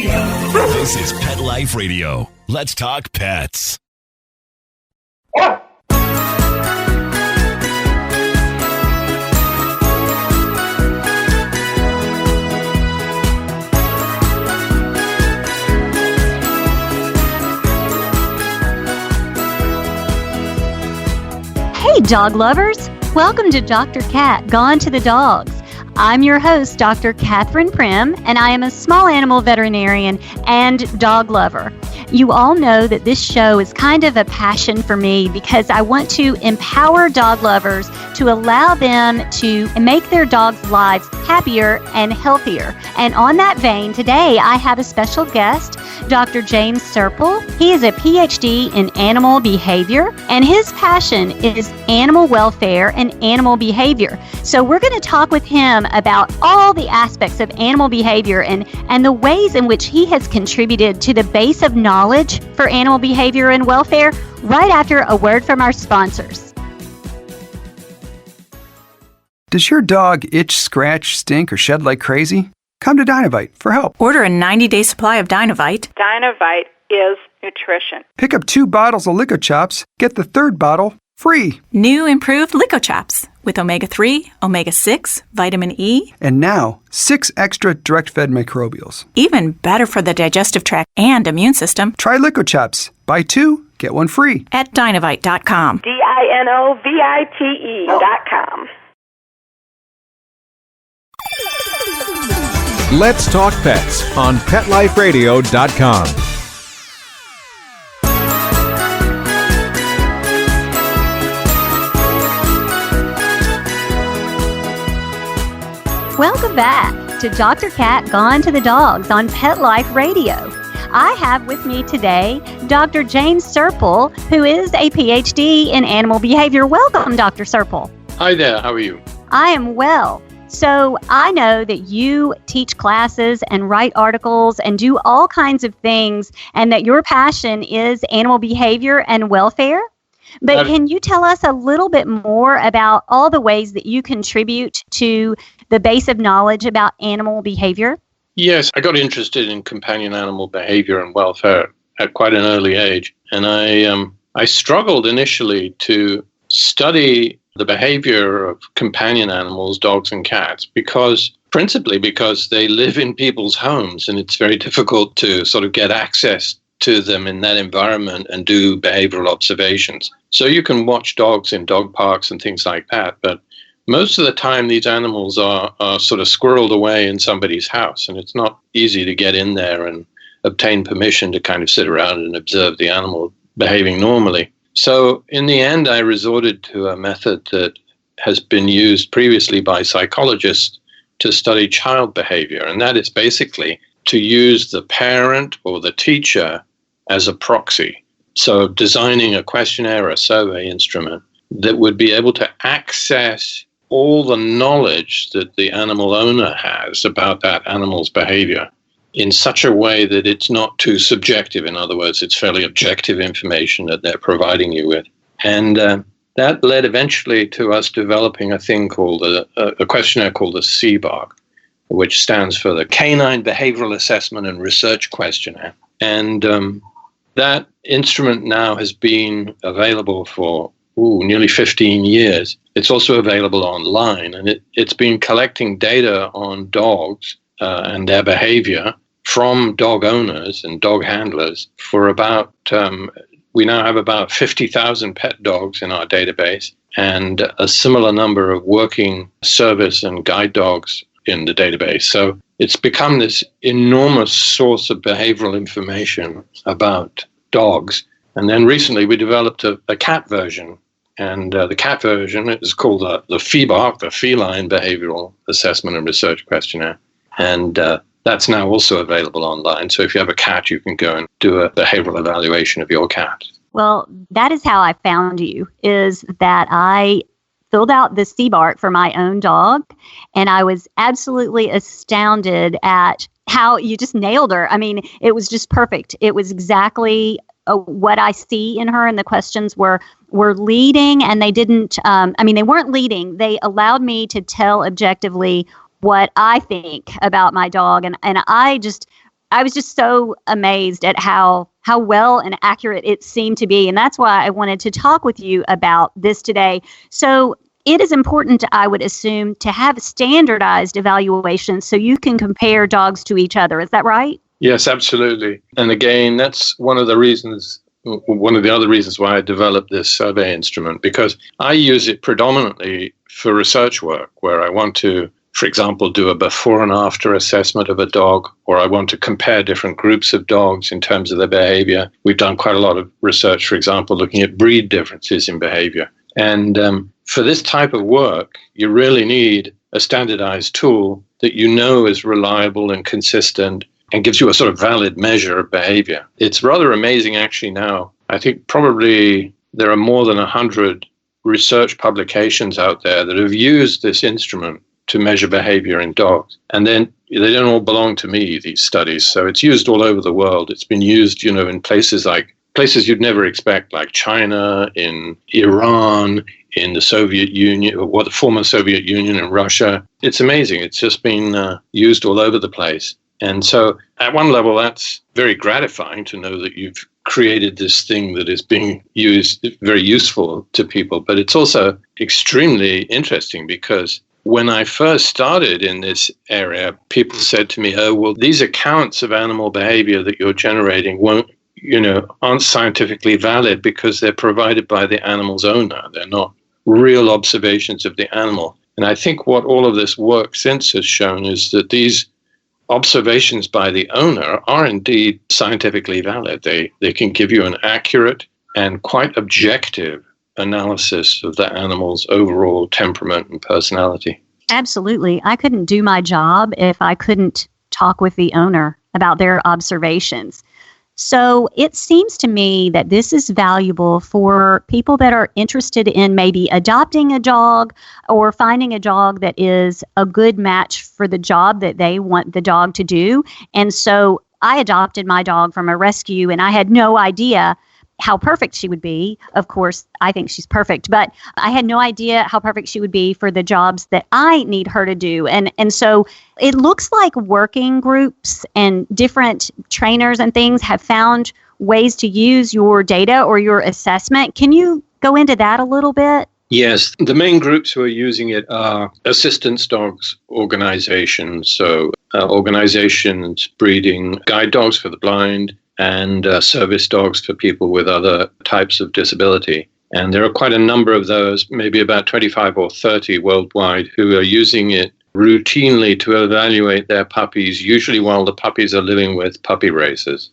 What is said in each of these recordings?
This is Pet Life Radio. Let's talk pets. Hey, dog lovers! Welcome to Dr. Cat Gone to the Dogs. I'm your host, Dr. Catherine Prim, and I am a small animal veterinarian and dog lover. You all know that this show is kind of a passion for me because I want to empower dog lovers to allow them to make their dogs' lives happier and healthier. And on that vein, today I have a special guest, Dr. James Serpell. He is a PhD in animal behavior, and his passion is animal welfare and animal behavior. So we're going to talk with him about all the aspects of animal behavior and the ways in which he has contributed to the base of knowledge for animal behavior and welfare right after a word from our sponsors. Does your dog itch, scratch, stink, or shed like crazy? Come to Dynovite for help. Order a 90-day supply of Dynovite. Dynovite is nutrition. Pick up 2 bottles of Lico Chops. Get the 3rd bottle free. New improved Lico Chops with omega-3, omega-6, vitamin E. And now, 6 extra direct-fed microbials. Even better for the digestive tract and immune system. Try Lico Chops. Buy 2, get 1 free. At Dynovite.com. DINOVITE.com. Let's Talk Pets on PetLifeRadio.com. Welcome back to Dr. Cat Gone to the Dogs on Pet Life Radio. I have with me today Dr. James Serpell, who is a PhD in animal behavior. Welcome, Dr. Serpell. Hi there, how are you? I am well. So I know that you teach classes and write articles and do all kinds of things, and that your passion is animal behavior and welfare. But can you tell us a little bit more about all the ways that you contribute to the base of knowledge about animal behavior? Yes, I got interested in companion animal behavior and welfare at quite an early age. And I struggled initially to study the behavior of companion animals, dogs and cats, principally because they live in people's homes, and it's very difficult to sort of get access to them in that environment and do behavioral observations. So you can watch dogs in dog parks and things like that, but most of the time these animals are sort of squirreled away in somebody's house, and it's not easy to get in there and obtain permission to kind of sit around and observe the animal behaving normally. So in the end, I resorted to a method that has been used previously by psychologists to study child behavior, and that is basically to use the parent or the teacher as a proxy. So designing a questionnaire, a survey instrument that would be able to access all the knowledge that the animal owner has about that animal's behavior in such a way that it's not too subjective. In other words, it's fairly objective information that they're providing you with. And that led eventually to us developing a thing called a questionnaire called the CBARQ, which stands for the Canine Behavioral Assessment and Research Questionnaire. And that instrument now has been available for nearly 15 years. It's also available online, and it's been collecting data on dogs and their behavior from dog owners and dog handlers for about, we now have about 50,000 pet dogs in our database, and a similar number of working service and guide dogs in the database. So it's become this enormous source of behavioral information about dogs. And then recently we developed a cat version. And the cat version is called the FBARQ, the Feline Behavioral Assessment and Research Questionnaire. And that's now also available online. So if you have a cat, you can go and do a behavioral evaluation of your cat. Well, that is how I found you, is that I filled out the CBARQ for my own dog, and I was absolutely astounded at how you just nailed her. I mean, it was just perfect. It was exactly what I see in her, and the questions were leading, and they didn't, they weren't leading. They allowed me to tell objectively what I think about my dog, and I just I was just so amazed at how well and accurate it seemed to be. And that's why I wanted to talk with you about this today. So it is important, I would assume, to have standardized evaluations so you can compare dogs to each other. Is that right? Yes, absolutely. And again, that's one of the other reasons why I developed this survey instrument, because I use it predominantly for research work where I want to, for example, do a before and after assessment of a dog, or I want to compare different groups of dogs in terms of their behavior. We've done quite a lot of research, for example, looking at breed differences in behavior. And for this type of work, you really need a standardized tool that you know is reliable and consistent and gives you a sort of valid measure of behavior. It's rather amazing actually now. I think probably there are more than 100 research publications out there that have used this instrument to measure behavior in dogs. And then they don't all belong to me, these studies. So it's used all over the world. It's been used, in places you'd never expect, like China, in Iran, in the Soviet Union, or the former Soviet Union, and Russia. It's amazing. It's just been used all over the place. And so at one level, that's very gratifying to know that you've created this thing that is being used, very useful to people. But it's also extremely interesting because when I first started in this area, people said to me, oh, well, these accounts of animal behavior that you're generating aren't scientifically valid because they're provided by the animal's owner. They're not real observations of the animal. And I think what all of this work since has shown is that these observations by the owner are indeed scientifically valid. They can give you an accurate and quite objective analysis of the animal's overall temperament and personality. Absolutely. I couldn't do my job if I couldn't talk with the owner about their observations. So it seems to me that this is valuable for people that are interested in maybe adopting a dog or finding a dog that is a good match for the job that they want the dog to do. And so I adopted my dog from a rescue, and I had no idea how perfect she would be. Of course, I think she's perfect, but I had no idea how perfect she would be for the jobs that I need her to do. And so it looks like working groups and different trainers and things have found ways to use your data or your assessment. Can you go into that a little bit? Yes, the main groups who are using it are assistance dogs organizations, so organizations breeding guide dogs for the blind, and service dogs for people with other types of disability. And there are quite a number of those, maybe about 25 or 30 worldwide, who are using it routinely to evaluate their puppies, usually while the puppies are living with puppy raisers.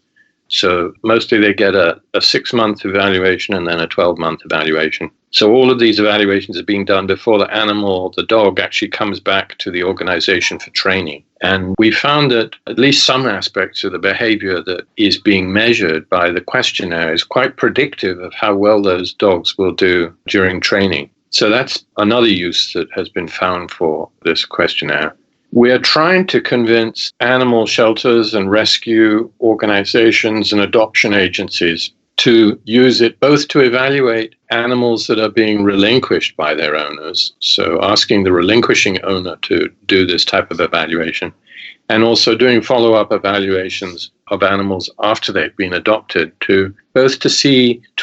So mostly they get a 6-month evaluation and then a 12-month evaluation. So all of these evaluations are being done before the animal, the dog, actually comes back to the organization for training. And we found that at least some aspects of the behavior that is being measured by the questionnaire is quite predictive of how well those dogs will do during training. So that's another use that has been found for this questionnaire. We are trying to convince animal shelters and rescue organizations and adoption agencies to use it both to evaluate animals that are being relinquished by their owners, so asking the relinquishing owner to do this type of evaluation, and also doing follow-up evaluations of animals after they've been adopted to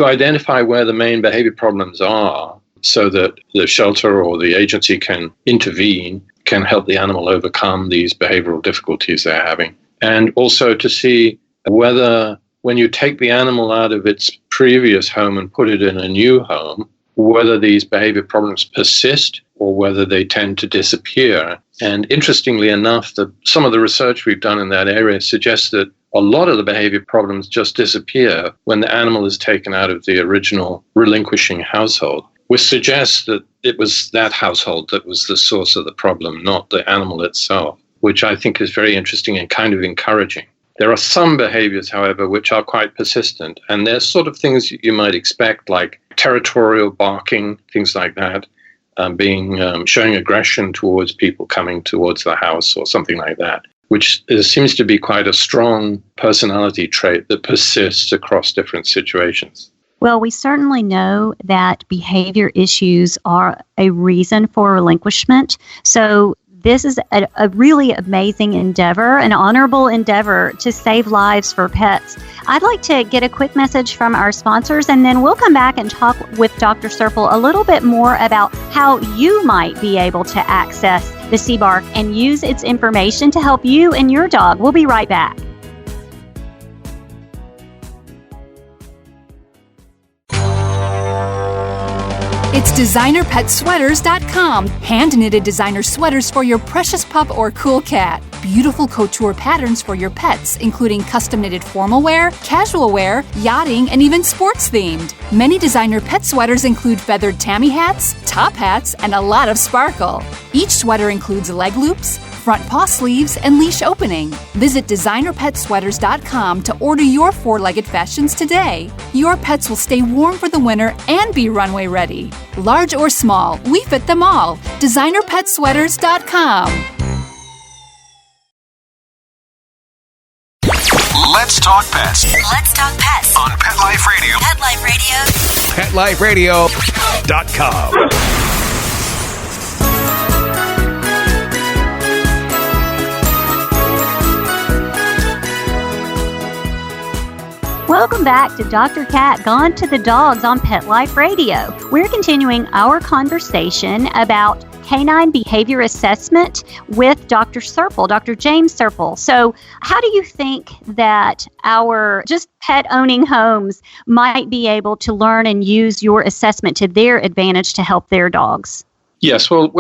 identify where the main behavior problems are so that the shelter or the agency can intervene, can help the animal overcome these behavioral difficulties they're having, and also to see whether when you take the animal out of its previous home and put it in a new home, whether these behavior problems persist or whether they tend to disappear. And interestingly enough, some of the research we've done in that area suggests that a lot of the behavior problems just disappear when the animal is taken out of the original relinquishing household, which suggests that it was that household that was the source of the problem, not the animal itself, which I think is very interesting and kind of encouraging. There are some behaviors, however, which are quite persistent, and they're sort of things you might expect, like territorial barking, things like that, showing aggression towards people coming towards the house or something like that, which seems to be quite a strong personality trait that persists across different situations. Well, we certainly know that behavior issues are a reason for relinquishment. So this is a really amazing endeavor, an honorable endeavor to save lives for pets. I'd like to get a quick message from our sponsors, and then we'll come back and talk with Dr. Serpell a little bit more about how you might be able to access the CBARQ and use its information to help you and your dog. We'll be right back. It's designerpetsweaters.com. Hand-knitted designer sweaters for your precious pup or cool cat. Beautiful couture patterns for your pets, including custom-knitted formal wear, casual wear, yachting, and even sports-themed. Many designer pet sweaters include feathered tammy hats, top hats, and a lot of sparkle. Each sweater includes leg loops, front paw sleeves, and leash opening. Visit designerpetsweaters.com to order your four-legged fashions today. Your pets will stay warm for the winter and be runway ready. Large or small, we fit them all. designerpetsweaters.com. Let's talk pets Let's talk pets on Pet Life Radio. Pet Life Radio. PetLifeRadio.com. Welcome back to Dr. Cat Gone to the Dogs on Pet Life Radio. We're continuing our conversation about canine behavior assessment with Dr. Serpell, Dr. James Serpell. So how do you think that our just pet-owning homes might be able to learn and use your assessment to their advantage to help their dogs? Yes, well,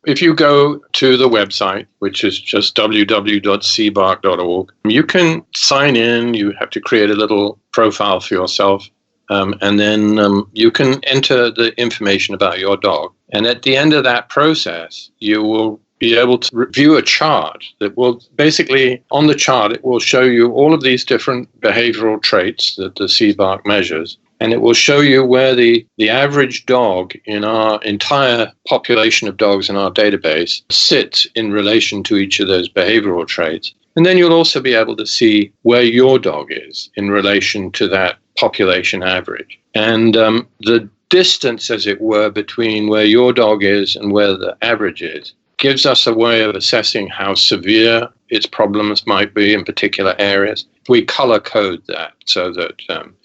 if you go to the website, which is just www.cbarq.org, you can sign in. You have to create a little profile for yourself, and then you can enter the information about your dog. And at the end of that process, you will be able to review a chart that will basically, on the chart, it will show you all of these different behavioral traits that the CBARQ measures. And it will show you where the average dog in our entire population of dogs in our database sits in relation to each of those behavioral traits. And then you'll also be able to see where your dog is in relation to that population average. And the distance, as it were, between where your dog is and where the average is gives us a way of assessing how severe its problems might be in particular areas. We color code that so that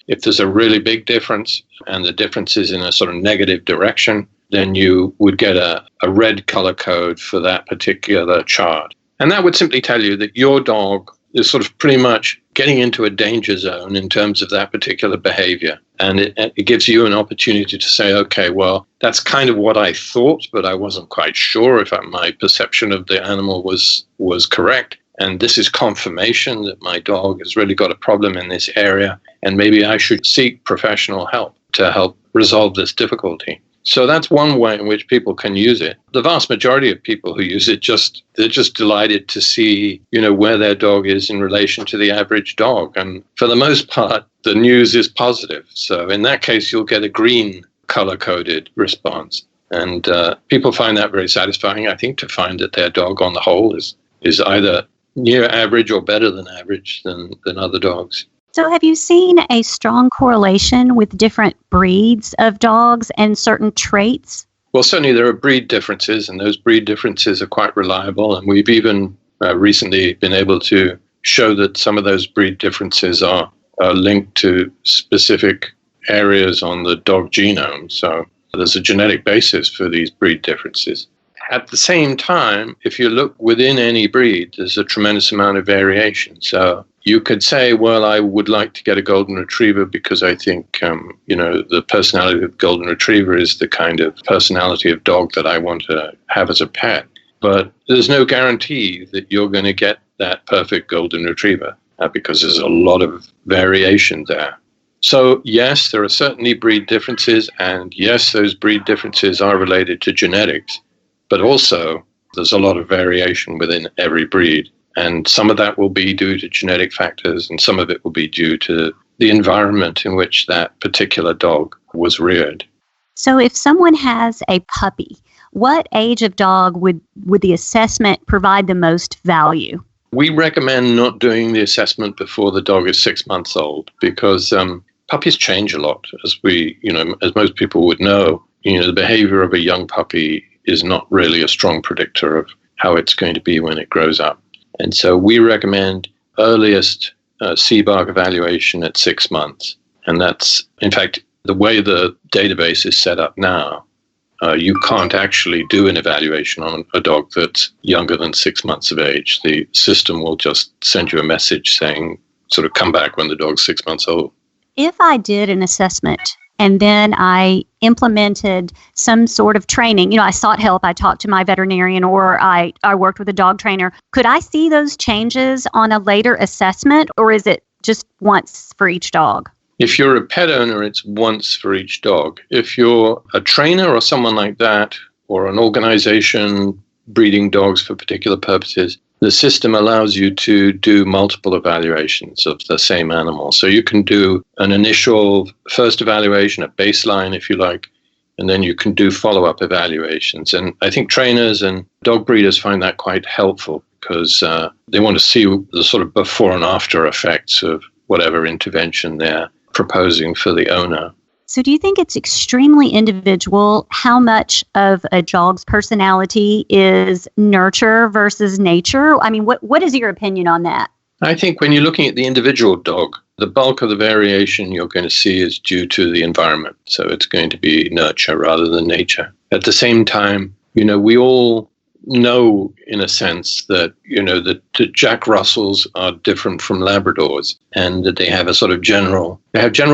if there's a really big difference and the difference is in a sort of negative direction, then you would get a red color code for that particular chart. And that would simply tell you that your dog is sort of pretty much getting into a danger zone in terms of that particular behavior. And it gives you an opportunity to say, okay, well, that's kind of what I thought, but I wasn't quite sure if my perception of the animal was correct. And this is confirmation that my dog has really got a problem in this area, and maybe I should seek professional help to help resolve this difficulty. So that's one way in which people can use it. The vast majority of people who use it they're just delighted to see, where their dog is in relation to the average dog. And for the most part, the news is positive. So in that case, you'll get a green color-coded response. And people find that very satisfying, I think, to find that their dog on the whole is either near average or better than average than other dogs. So have you seen a strong correlation with different breeds of dogs and certain traits? Well, certainly there are breed differences, and those breed differences are quite reliable. And we've even recently been able to show that some of those breed differences are linked to specific areas on the dog genome. So there's a genetic basis for these breed differences. At the same time, if you look within any breed, there's a tremendous amount of variation. So you could say, well, I would like to get a golden retriever because I think, the personality of golden retriever is the kind of personality of dog that I want to have as a pet. But there's no guarantee that you're going to get that perfect golden retriever because there's a lot of variation there. So yes, there are certainly breed differences, and yes, those breed differences are related to genetics. But also, there's a lot of variation within every breed. And some of that will be due to genetic factors, and some of it will be due to the environment in which that particular dog was reared. So if someone has a puppy, what age of dog would the assessment provide the most value? We recommend not doing the assessment before the dog is 6 months old because puppies change a lot, as as most people would know. The behavior of a young puppy is not really a strong predictor of how it's going to be when it grows up. And so we recommend earliest CBARQ evaluation at 6 months. And that's, in fact, the way the database is set up now, you can't actually do an evaluation on a dog that's younger than 6 months of age. The system will just send you a message saying, sort of come back when the dog's 6 months old. If I did an assessment and then I implemented some sort of training, I sought help, I talked to my veterinarian, or I worked with a dog trainer, could I see those changes on a later assessment, or is it just once for each dog? If you're a pet owner, it's once for each dog. If you're a trainer or someone like that, or an organization breeding dogs for particular purposes, the system allows you to do multiple evaluations of the same animal. So you can do an initial first evaluation, a baseline, if you like, and then you can do follow-up evaluations. And I think trainers and dog breeders find that quite helpful because they want to see the sort of before and after effects of whatever intervention they're proposing for the owner. So do you think it's extremely individual how much of a dog's personality is nurture versus nature? I mean, what is your opinion on that? I think when you're looking at the individual dog, the bulk of the variation you're going to see is due to the environment. So it's going to be nurture rather than nature. At the same time, we all know, in a sense, that, that Jack Russells are different from Labradors, and that they have general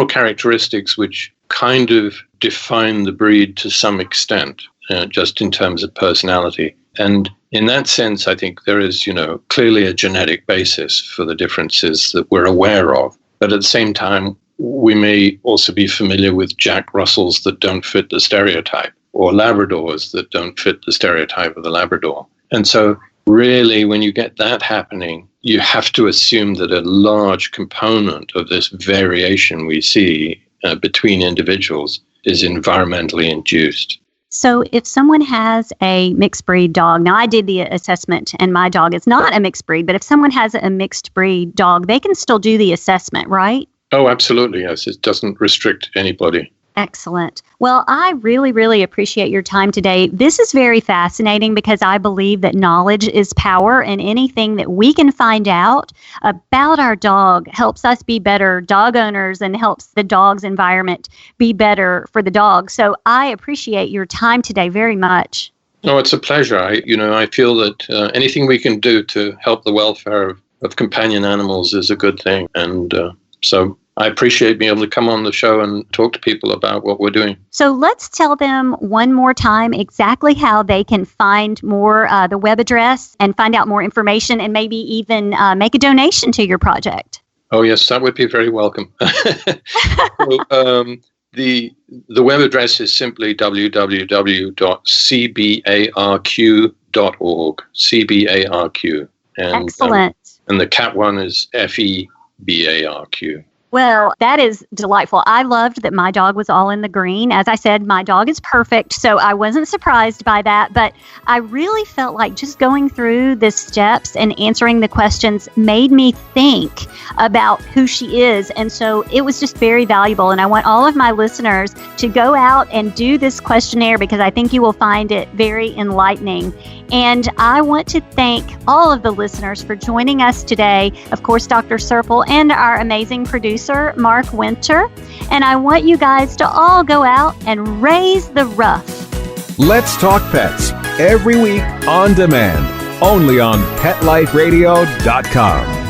characteristics which kind of define the breed to some extent, just in terms of personality. And in that sense, I think there is, clearly a genetic basis for the differences that we're aware of. But at the same time, we may also be familiar with Jack Russells that don't fit the stereotype, or Labradors that don't fit the stereotype of the Labrador. And so really, when you get that happening, you have to assume that a large component of this variation we see between individuals is environmentally induced. So if someone has a mixed breed dog, now I did the assessment and my dog is not a mixed breed, but if someone has a mixed breed dog, they can still do the assessment, right? Oh, absolutely, yes. It doesn't restrict anybody. Excellent. Well, I really, really appreciate your time today. This is very fascinating because I believe that knowledge is power, and anything that we can find out about our dog helps us be better dog owners and helps the dog's environment be better for the dog. So I appreciate your time today very much. No, it's a pleasure. I feel that anything we can do to help the welfare of companion animals is a good thing. And so I appreciate being able to come on the show and talk to people about what we're doing. So let's tell them one more time exactly how they can find more, the web address, and find out more information, and maybe even make a donation to your project. Oh, yes, that would be very welcome. So, the web address is simply www.cbarq.org, CBARQ. And, excellent. And the cat one is FEBARQ. Well, that is delightful. I loved that my dog was all in the green. As I said, my dog is perfect, so I wasn't surprised by that. But I really felt like just going through the steps and answering the questions made me think about who she is. And so it was just very valuable. And I want all of my listeners to go out and do this questionnaire because I think you will find it very enlightening. And I want to thank all of the listeners for joining us today. Of course, Dr. Serpell and our amazing producer, Mark Winter. And I want you guys to all go out and raise the ruff. Let's Talk Pets, every week on demand, only on PetLifeRadio.com.